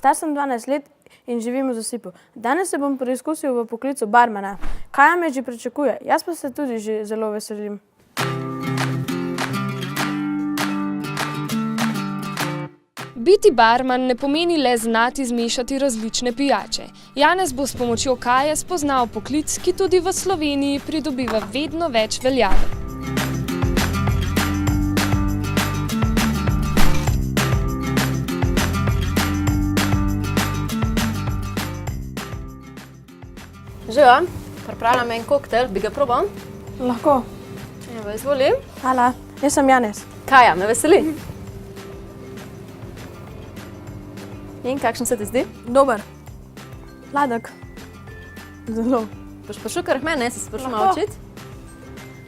Star sem 12 let in živim v zasipu. Danes se bom preizkusil v poklicu barmana. Kaja me že pričakuje, jaz pa se tudi že zelo veselim. Biti barman ne pomeni le znati zmešati različne pijače. Janez bo s pomočjo Kaje spoznal poklic, ki tudi v Sloveniji pridobiva vedno več veljave. Živa, pripravljam en koktel, bi ga probal? Lahko. Evo, izvoli. Hvala, jaz sem Janez. Kaja, me veseli. In kakšen se ti zdi? Dober. Sladek. Zelo. Boš prišel kar k meni, se prišel malo učiti?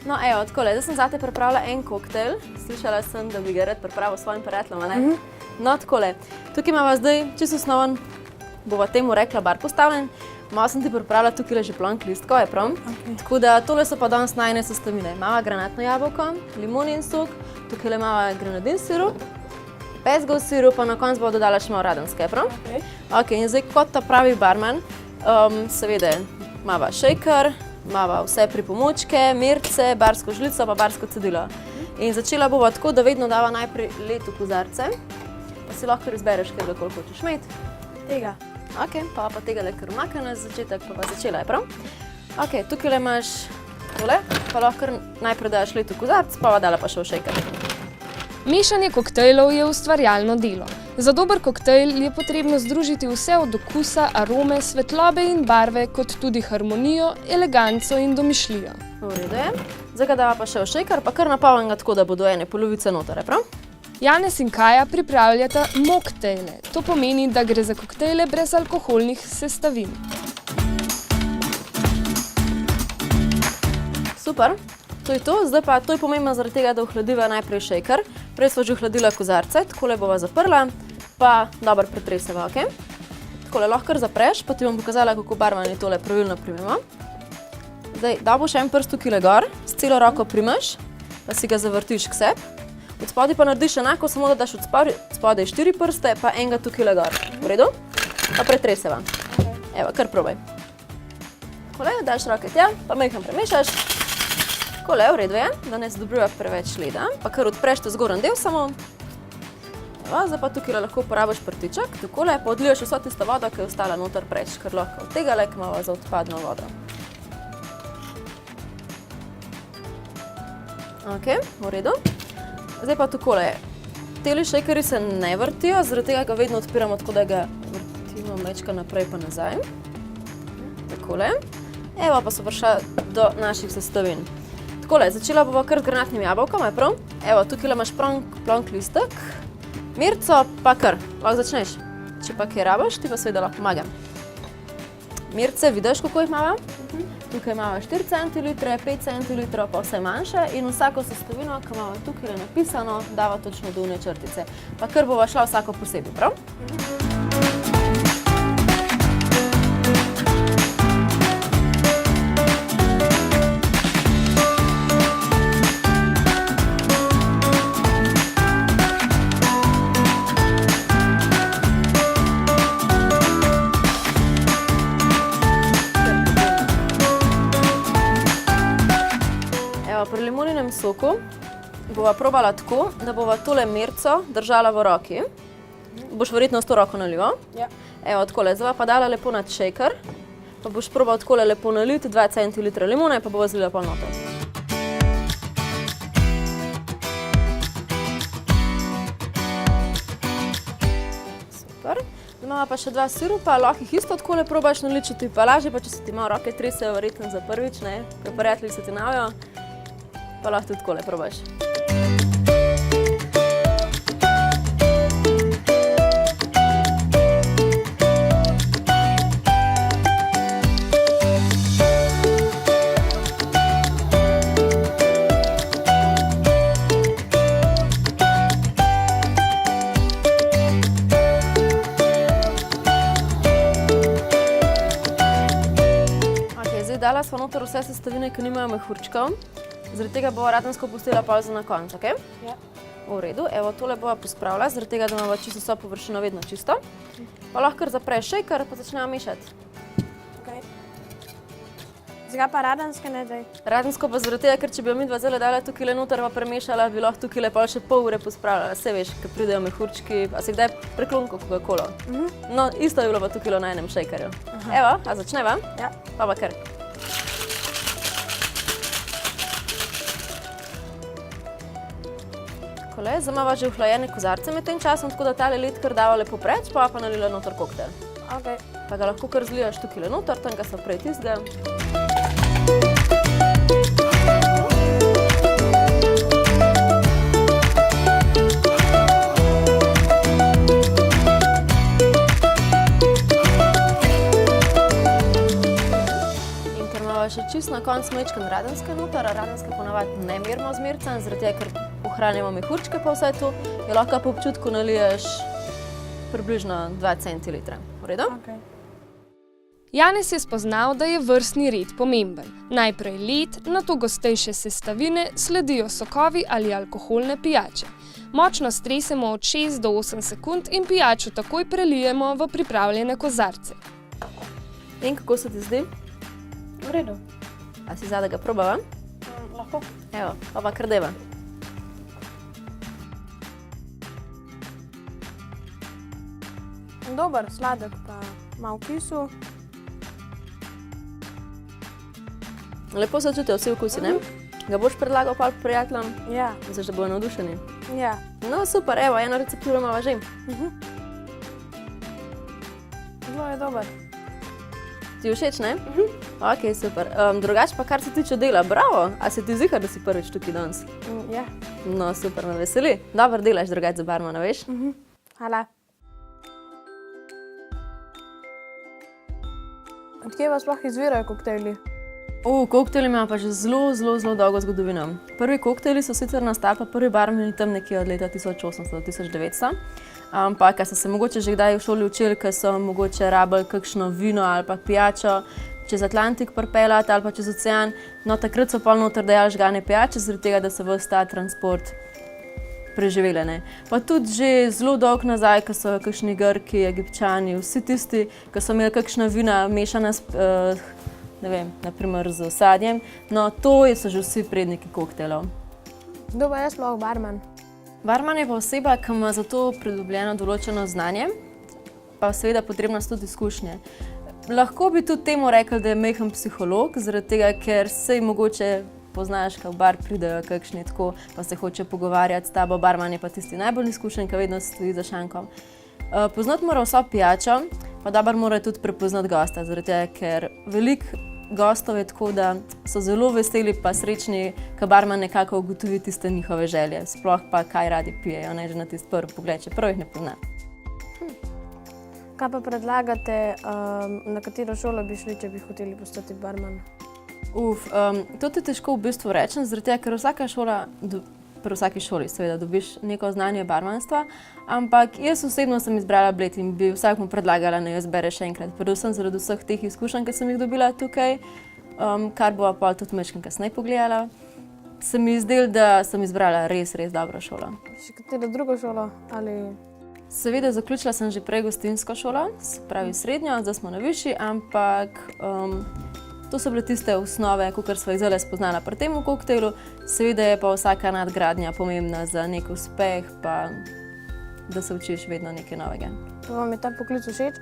No, evo, takole, zdaj sem zate pripravila en koktel. Slišala sem, da bi ga rad pripravil svojim prijateljem, a ne? No, takole, tukaj imamo zdaj čisto osnoven, bova temu rekla bar postavljen. Malo sem ti pripravila tukaj že plonk listkov, je prav? Tako da tole so pa danes najne sestavine. Imamo granatno jabolko, limonin sok, tukaj imamo grenadin sirup, bezgov sirup, pa na koncu bo dodala še malo radenske, je prav? Ok, in zdaj kot ta pravi barman, seveda imamo shaker, imamo vse pripomočke, mirce, barsko žlico pa barsko cedilo. In začela bova tako, da vedno dava najprej led v kozarce, pa si lahko izbereš, kjer ga koliko hočeš imeti. Tega. Ok, pa tega le kar umakne na začetek, pa začela je prav. Ok, tukaj imaš tole, pa lahko najprej daš led v kozarc, pa dala pa še v shaker. Mešanje koktejlov je ustvarjalno delo. Za dober koktejl je potrebno združiti vse od okusa, arome, svetlobe in barve, kot tudi harmonijo, eleganco in domišljijo. V redu je. Zdaj ga dava pa še v shaker, pa kar napolnim ga tako, da bo do ene polovice noter, je prav? Janez in Kaja pripravljata moktejle. To pomeni, da gre za koktejle brez alkoholnih sestavin. Super, to je to. Zdaj pa to je pomembno zaradi tega, da ohladiva najprej shaker. Prej sva že ohladila kozarce, takole bova zaprla, pa dobro pretreseva, ok? Takole lahko zapreš, pa ti bom pokazala, kako barvani tole pravilno primemo. Zdaj, da boš en prst tukaj gor, s celo roko primaš, pa si ga zavrtiš k sebi. Od spodaj pa narediš enako, samo da daš od spodaj 4 prste, pa enega tukaj gor. V redu? Pa pretreseva. Evo, kar probaj. Takole, daš roke tja, pa majhen premešaš. Takole, v redu je, da ne zadobriva preveč leda, pa kar odpreš ta zgoren del samo. Evo, zdaj pa tukaj lahko uporabiš prtiček, takole, pa odliješ vso tisto vodo, ki je ostala noter preč, kar lahko od tega le imamo za odpadno vodo. Ok, v redu. Zdaj pa takole, teli shakerji se ne vrtijo, zaradi tega ga vedno odpiramo tako, da ga vrtimo mečka naprej pa nazaj. Takole. Evo pa so prišla do naših sestavin. Takole, začela bova kar z granatnim jabolkom, je prav? Evo, tukaj imaš plonk listek, mirco pa kar, lahko začneš. Če pa kaj rabiš, ti pa seveda lahko pomagam. Mirce, vidiš, kako jih imamo? Tukaj imamo 4 centilitre, 5 centilitrov, pa vse manjše in vsako sestavino, ki imamo tukaj napisano, dava točno do one črtice. Pa kar bova šla vsako posebej, prav? Pri limoninem soku bova probala tako, da bova tole mirco držala v roki. Boš verjetno s to roko nalival? Ja. Evo, takole, zdaj pa dala lepo nad shaker, pa boš probal takole lepo naliti 2 centilitre limone, pa bova zlila pol noter. Super. Zdaj imamo pa še 2 sirupa, lahko jih isto takole probaš naličiti, pa lažje, pa če se ti malo roke tresejo, verjetno za prvič, ne, ker prijatelji se ti navijo. Pa lahko tudi takole probaš. Dala sva noter vse sestavine, ki nimajo mehurčkov. Zaradi tega bova radensko pustila pol za na konec, ok? Ja. V redu, evo, tole bova pospravila, zaradi tega, da imamo čisto vso površino vedno čisto. Pa lahko kar zapreš shaker, pa začnemo mešati. Okay. Zakaj pa radenske ne daj? Radensko pa zaradi tega, ker če bi jo midva zdaj dala tukaj noter pa premešala, bi lahko tukaj pol še pol ure pospravljala. Saj veš, ker pridejo mehurčki, a si kdaj preklonko Coca-Colo? No, isto je bilo pa tukaj na enem shakerju. Evo, a začneva? Ja. Pa kar. Takole, zdaj imava že ohlajene kozarce med tem časom, tako da tale led kar dava lepo preč, pa nalila noter koktajl. Okay. Pa ga lahko kar zlijaš tukaj noter, tam ga se prej tistega. In ker imava še čisto na koncu mečkan radenske noter, a radenske ponavadi ne merimo zmercan, zaradi tega, ker ohranjamo mehurčke pa vse to, jo lahko po občutku naliješ približno 2 centilitra. V redu? Okay. Janez je spoznal, da je vrstni red pomemben. Najprej led, nato gostejše sestavine, sledijo sokovi ali alkoholne pijače. Močno stresemo od 6 do 8 sekund in pijačo takoj prelijemo v pripravljene kozarce. In kako se ti zdi? V redu. A si zadaj ga probava? Lahko. Evo, pa kar deva. Dober, sladek pa malo kisu. Lepo se čutijo vsi okusi, ne? Ga boš predlagal pa prijateljem? Ja. Misliš, da bojo navdušeni? Ja. No, super, evo, eno recepturo imava že. Zelo je dober. Ti všeč, ne? Ok, super. Drugače pa, kar se tiče dela, bravo! A si ti zihar, da si prvič tukaj danes? Ja. No, super, me veseli. Dobro delaš drugače za barmana, veš? Hvala. Od kje pa sploh izvirajo koktejli? Koktejli imajo pa že zelo dolgo zgodovino. Prvi koktejli so sicer nastali, pa prvi barmani tam nekje od leta 1800 do 1900. Ampak, a so se mogoče že kdaj v šoli učili, ker so mogoče rabili kakšno vino ali pa pijačo čez Atlantik pripeljati ali pa čez ocean. No, takrat so pol noter dajali žgane pijače, zaradi tega, da so ves ta transport preživeli, ne. Pa tudi že zelo dolgo nazaj, ko so kakšni Grki, Egipčani, vsi tisti, ki so imeli kakšna vina mešana s, ne vem, naprimer z sadjem, no, to so že vsi predniki koktejlov. Kdo pa je sploh barman? Barman je pa oseba, ki ima za to pridobljeno določeno znanje, pa seveda potrebna so tudi izkušnje. Lahko bi tudi temu rekli, da je majhen psiholog, zaradi tega, ker sej mogoče poznaš, ko v bar pridejo kakšni tako, pa se hoče pogovarjati s tabo, barman je pa tisti najbolj izkušen, ki vedno stoji za šankom. Poznati mora vso pijačo, pa dobro mora tudi prepoznati gosta, zaradi tega, ker veliko gostov je tako, da so zelo veseli pa srečni, ko barman nekako ugotovi tiste njihove želje, sploh pa kaj radi pijejo, ne, že na tisti prvi pogled, čeprav jih ne pozna. Kaj pa predlagate, na katero šolo bi šli, če bi hoteli postati barman? To ti težko v bistvu rečem, zaradi tega, ker vsaka šola, pri vsaki šoli seveda dobiš neko znanje barmanstva, ampak jaz osebno sem izbrala Bled in bi vsakmu predlagala, naj jo izbere še enkrat, predvsem zaradi vseh teh izkušenj, ki sem jih dobila tukaj, kar bova pol tudi majčkeno kasneje pogledala. Se mi zdelo, da sem izbrala res dobro šolo. Še katero drugo šolo ali... Seveda, zaključila sem že prej gostinsko šolo, se pravi srednjo, zdaj smo na višji, ampak to so bile tiste osnove, kakor sva jih zdaj spoznala pri tem koktejlu. Seveda je pa vsaka nadgradnja pomembna za nek uspeh, pa da se učiš vedno nekaj novega. Pa vam je ta poklic všeč?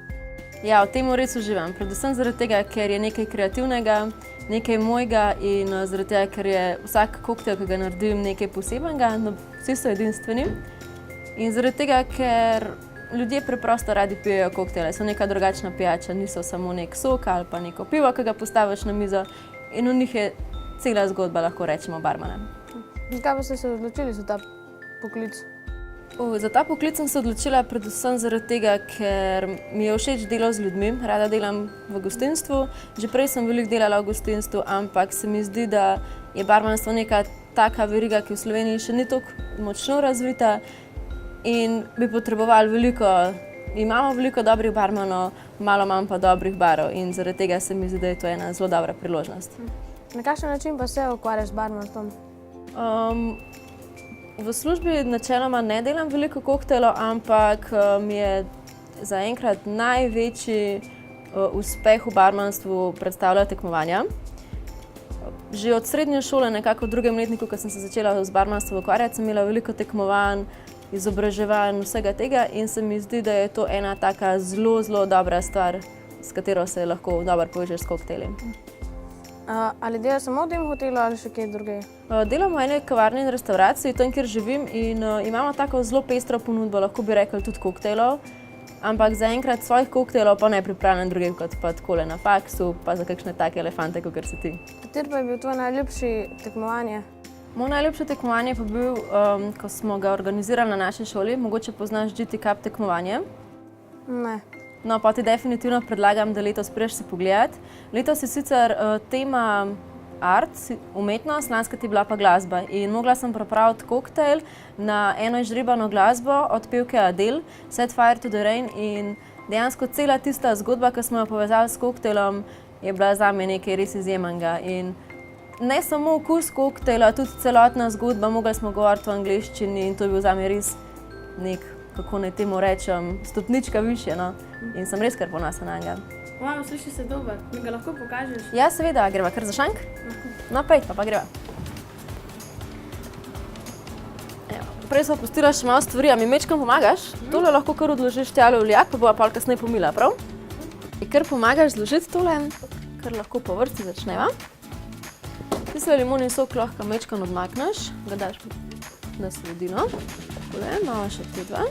Ja, v tem res uživam, predvsem zaradi tega, ker je nekaj kreativnega, nekaj mojega in zaradi tega, ker je vsak koktejl, ki ga naredim, nekaj posebenega, no, vsi so edinstveni. In zaradi tega, ker ljudje preprosto radi pijejo koktejle, so neka drugačna pijača, niso samo nek sok ali pa neko pivo, ki ga postaviš na mizo in v njih je cela zgodba, lahko rečemo, barmana. Zakaj pa ste se odločili za ta poklic? Za ta poklic sem se odločila predvsem zaradi tega, ker mi je všeč delo z ljudmi, rada delam v gostinstvu. Že prej sem veliko delala v gostinstvu, ampak se mi zdi, da je barmanstvo neka taka veriga, ki v Sloveniji še ni tako močno razvita in bi potrebovali veliko, imamo veliko dobrih barmanov, malo manj pa dobrih barov in zaradi tega se mi zdi, da je to ena zelo dobra priložnost. Na kakšen način pa se ukvarjaš z barmanstvom? V službi načeloma ne delam veliko koktejlov, ampak mi je zaenkrat največji uspeh v barmanstvu predstavljajo tekmovanja. Že od srednje šole, nekako v drugem letniku, ko sem se začela z barmanstvom ukvarjati, sem imela veliko tekmovanj, izobraževanj, vsega tega in se mi zdi, da je to ena taka zelo, zelo dobra stvar, s katero se lahko dobro povežeš s koktejli. Ali delaš samo v tem hotelu ali še kje druge? Delam v eni kavarni in restavraciji, tam, kjer živim in imamo tako zelo pestro ponudbo, lahko bi rekli tudi koktejlov, ampak zaenkrat svojih koktejlov pa ne pripravljam drugih kot pa takole na faksu, pa za kakšne take elefante, kakor si ti. Kateri pa je bil tvoj najljubši tekmovanje? Moj najljubše tekmovanje pa bil, ko smo ga organizirali na naši šoli, mogoče poznaš GT Cup tekmovanje. Ne. No, pa ti definitivno predlagam, da letos prideš si pogledat. Letos je sicer tema art, umetnost, lanska ti bila pa glasba in mogla sem pripraviti koktejl na eno izžrebano glasbo od pevke Adele, Set Fire to the Rain in dejansko cela tista zgodba, ki smo jo povezali s koktejlom, je bila zame nekaj res izjemnega. In ne samo okus koktejla, tudi celotna zgodba, mogli smo govoriti v angleščini in to je bil zame res nek, kako naj temu rečem, stopnička višje, no. In sem res kar ponosna na njega. Wow, sliši se dober. Mi ga lahko pokažeš? Ja, seveda, greva kar za šank? No, pej, pa greva. Evo, prej smo pustila še malo stvari, a mi mečkam pomagaš? Tole lahko kar odložiš tjale v lijak, pa bova pol kasneje pomila, prav? Kar pomagaš zložiti tole, kar lahko po vrsti začneva. Tisti limonin sok lahko mečkam odmakneš, ga daš na sredino. Tole, malo še te dva.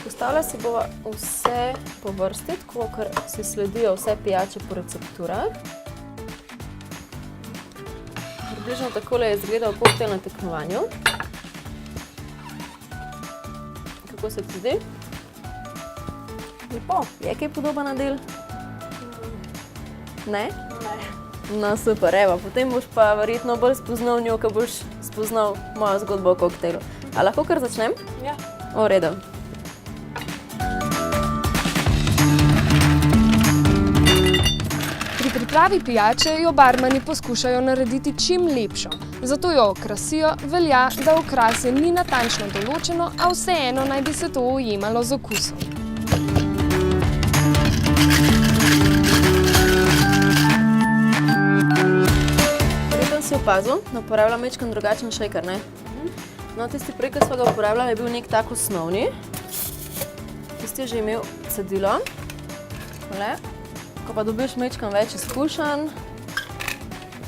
Postavlja si bova vse po vrsti, tako ker si sledijo vse pijače po recepturah. Približno takole je izgledal koktejl na tekmovanju. Kako se ti zdi? Lepo. Je kaj podoben na del? Ne? Ne. No, super, evo, potem boš pa verjetno bolj spoznal njo, ko boš spoznal mojo zgodbo o koktejlu. A lahko kar začnem? Ja. V redu. Pri pripravi pijače jo barmani poskušajo narediti čim lepšo. Zato jo okrasijo, velja, da okrasje ni natančno določeno, a vseeno naj bi se to ujemalo z okusom. Verjetno si opazil, da uporabljam majčkeno drugačen šejker, ne? No, tisti prej, ko smo ga uporabljali, je bil nek tak osnovni. Tisti je že imel cedilo. Ko pa dobiš majčkeno več izkušenj,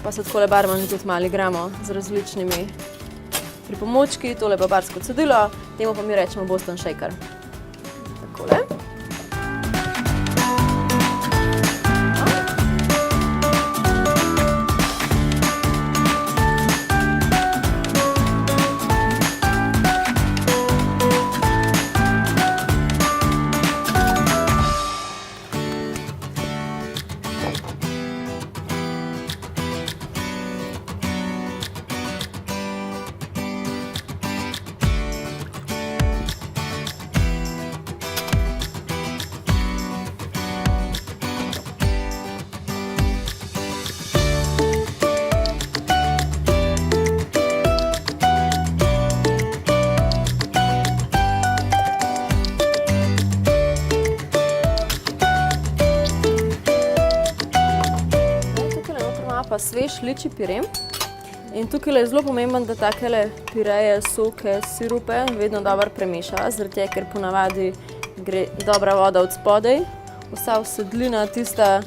pa se takole barmani tudi malo igramo z različnimi pripomočki. Tole pa barsko cedilo, temu pa mi rečemo Boston Shaker. Takole. Pa svež ličji pire. In tukaj je zelo pomemben, da takele pireje, soke, sirupe vedno dobro premešava, zaradi tega, ker ponavadi gre dobra voda od spodaj, vsa vsedlina, tista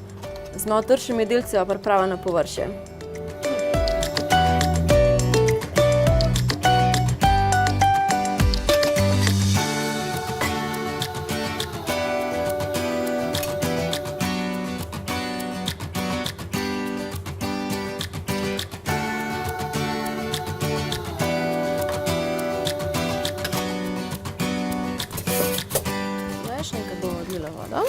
z malo tršimi delci, pa priprava na površje. Še enkrat bomo odlila vodo.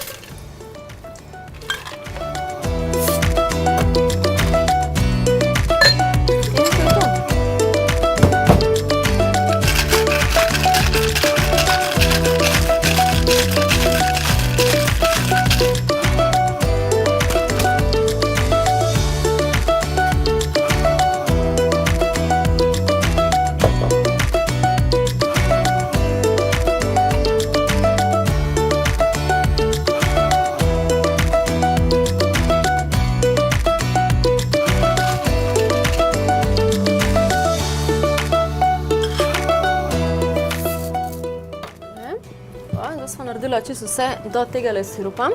In to je to. dala čisto vse do tega sirupa.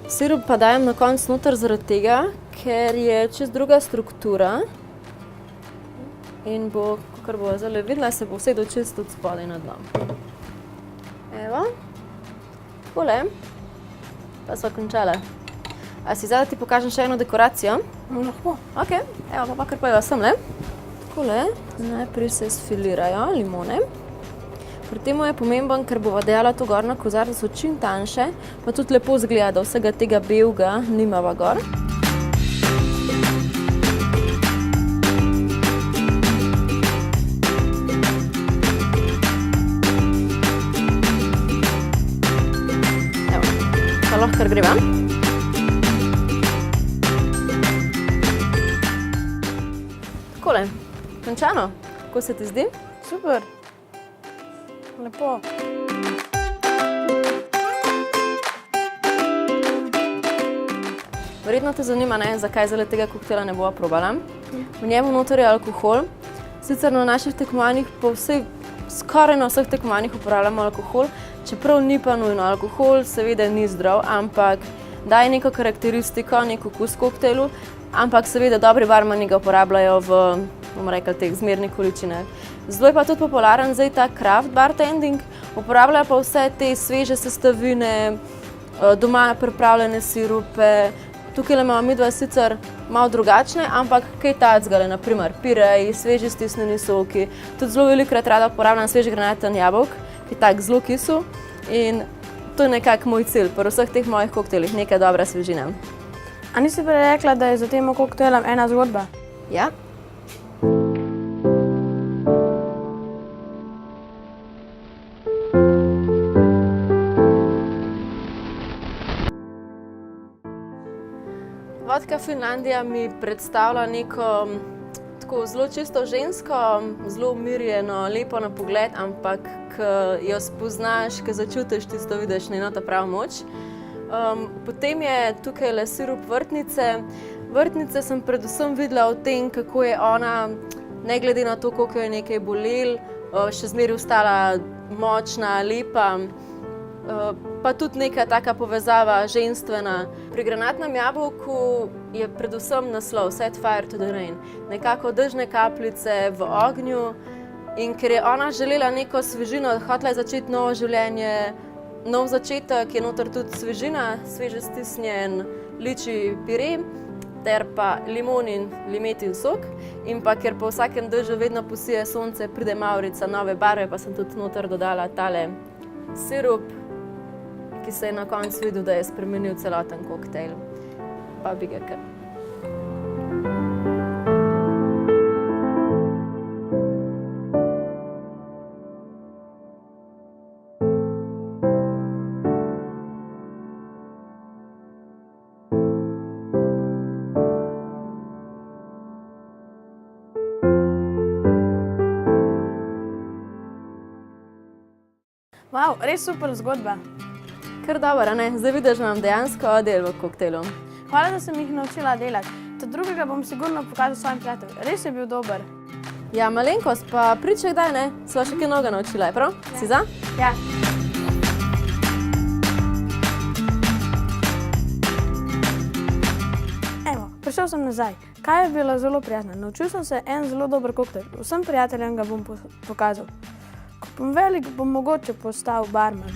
Sirup pa dajem na konec noter zaradi tega, ker je čisto druga struktura in bo, kakor bo zdaj videla, se bo vsedel čisto od spodaj na dno. Evo, takole, pa sva končala. A si zdaj, da ti pokažem še eno dekoracijo? Lahko. Ok, evo pa kar pojeva semle. Takole, najprej se sfilirajo limone. Pri tem je pomemben, ker bova dejala to gor na kozarec, da so čim tanjše, pa tudi lepo izgleda, da vsega tega belega nimava gor. Evo, pa lahko kar greva. Takole, končano. Kako se ti zdi? Super. Lepo. Verjetno te zanima, zakaj zdaj tega koktejla ne bova probala. V njemu noter je alkohol. Sicer na naših tekmovanjih, skoraj na vseh tekmovanjih uporabljamo alkohol, čeprav ni pa nujno. Alkohol seveda ni zdrav, ampak daje neko karakteristiko, nek okus koktejlu, ampak seveda dobri barmani ga uporabljajo v, bomo rekli, teh zmernih količinah. Zelo je pa tudi popularen zdaj ta craft bartending, uporabljajo pa vse te sveže sestavine, doma pripravljene sirupe. Tukaj imamo midva sicer malo drugačne, ampak kaj tacgale, naprimer pireji, sveži stisnjeni soki. Tudi zelo velikokrat rada uporabljam sveži granaten jabolk, ki je tak zelo kisel. In to je nekako moj cilj pri vseh teh mojih koktejlih, neka dobra svežina. A nisi prej rekla, da je za tem koktejlom ena zgodba? Ja. Vodka Finlandija mi predstavlja neko tako zelo čisto žensko, zelo umirjeno, lepo na pogled, ampak ko jo spoznaš, ko začutiš tisto, vidiš njeno ta pravo moč. Potem je tukaj le sirup vrtnice. Vrtnice sem predvsem videla v tem, kako je ona, ne glede na to, koliko je nekaj bolel, še zmeraj ostala močna, lepa. Pa tudi neka taka povezava ženstvena. Pri granatnem jabolku je predvsem naslov Set fire to the rain. Nekako dežne kapljice v ognju. In ker je ona želela neko svežino, hotela je začeti novo življenje, nov začetek, je noter tudi svežina, sveže stisnjen ličji pire, ter pa limonin, limetin sok. In pa ker po vsakem dežju vedno posije sonce, pride mavrica, nove barve, pa sem tudi noter dodala tale sirup, ki se je na koncu videl, da je spremenil celoten koktejl. Pa bi ga kar. Wow, res super zgodba. Kar dobro, ne? Zdaj vidiš, da imam dejansko del v koktejlu. Hvala, da sem jih naučila delati. Ta drugega bom sigurno pokazal svojim prijateljem. Res je bil dober. Ja, malenkost, pa priče kdaj, ne? Sva še kaj novega naučila, je prav? Ja. Si za? Ja. Evo, prišel sem nazaj. Kaj je bilo zelo prijazno? Naučil sem se en zelo dober koktejl. Vsem prijateljem ga bom pokazal. Ko bom velik, bom mogoče postal barman.